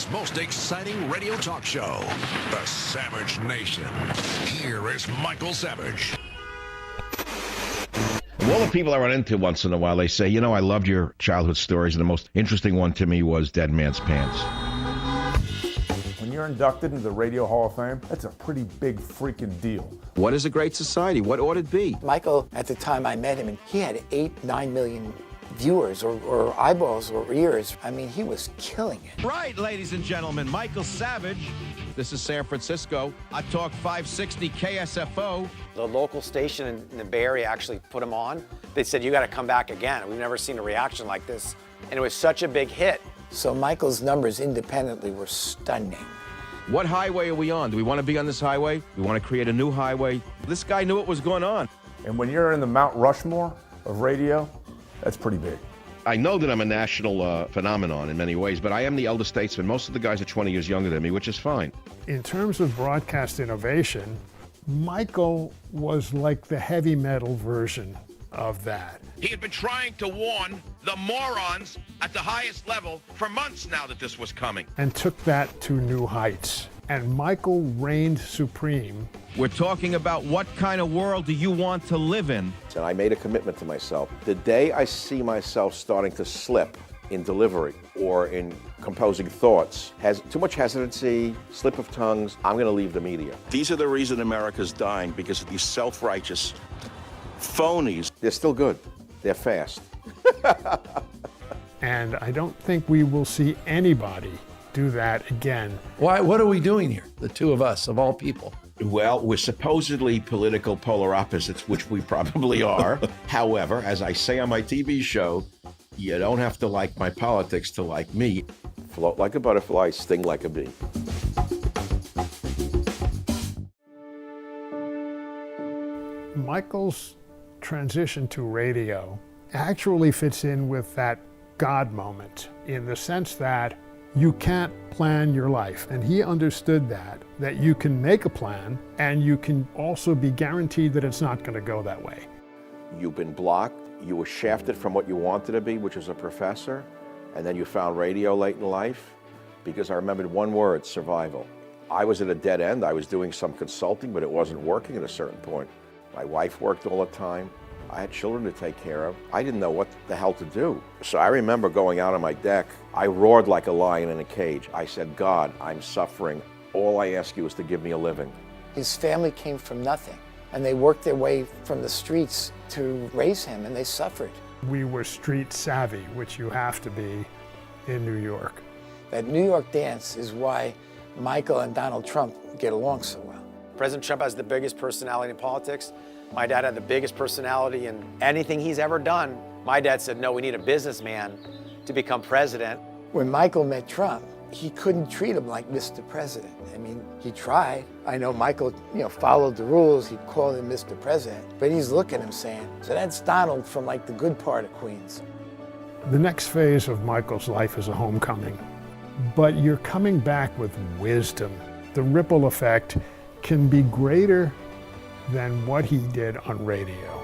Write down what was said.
America's most exciting radio talk show, The Savage Nation. Here is Michael Savage. Of all the people I run into once in a while, they say, you know, I loved your childhood stories, and the most interesting one to me was Dead Man's Pants. When you're inducted into the Radio Hall of Fame, that's a pretty big freaking deal. What is a great society? What ought it be? Michael, at the time I met him, and he had 9 million viewers or eyeballs or ears. I mean, he was killing it. Right, ladies and gentlemen, Michael Savage. This is San Francisco. I talk 560 KSFO. The local station in the Bay Area actually put him on. They said, you got to come back again. We've never seen a reaction like this. And it was such a big hit. So Michael's numbers independently were stunning. What highway are we on? Do we want to be on this highway? We want to create a new highway? This guy knew what was going on. And when you're in the Mount Rushmore of radio, that's pretty big. I know that I'm a national phenomenon in many ways, but I am the elder statesman. Most of the guys are 20 years younger than me, which is fine. In terms of broadcast innovation, Michael was like the heavy metal version of that. He had been trying to warn the morons at the highest level for months now that this was coming. And took that to new heights. And Michael reigned supreme. We're talking about what kind of world do you want to live in? And I made a commitment to myself. The day I see myself starting to slip in delivery or in composing thoughts, has too much hesitancy, slip of tongues, I'm going to leave the media. These are the reason America's dying, because of these self-righteous phonies. They're still good. They're fast. And I don't think we will see anybody do that again. Why? What are we doing here, the two of us, of all people? Well, we're supposedly political polar opposites, which we probably are. However, as I say on my TV show, you don't have to like my politics to like me. Float like a butterfly, sting like a bee. Michael's transition to radio actually fits in with that God moment, in the sense that you can't plan your life. And he understood that you can make a plan and you can also be guaranteed that it's not going to go that way. You've been blocked, you were shafted from what you wanted to be, which is a professor, and then you found radio late in life, because I remembered one word: survival. I was at a dead end. I was doing some consulting, but it wasn't working at a certain point. My wife worked all the time. I had children to take care of. I didn't know what the hell to do. So I remember going out on my deck. I roared like a lion in a cage. I said, God, I'm suffering. All I ask you is to give me a living. His family came from nothing, and they worked their way from the streets to raise him, and they suffered. We were street savvy, which you have to be in New York. That New York dance is why Michael and Donald Trump get along so well. President Trump has the biggest personality in politics. My dad had the biggest personality in anything he's ever done. My dad said, no, we need a businessman to become president. When Michael met Trump, he couldn't treat him like Mr. President. I mean, he tried. I know Michael, followed the rules. He called him Mr. President. But he's looking at him saying, so that's Donald from like the good part of Queens. The next phase of Michael's life is a homecoming. But you're coming back with wisdom. The ripple effect can be greater than what he did on radio.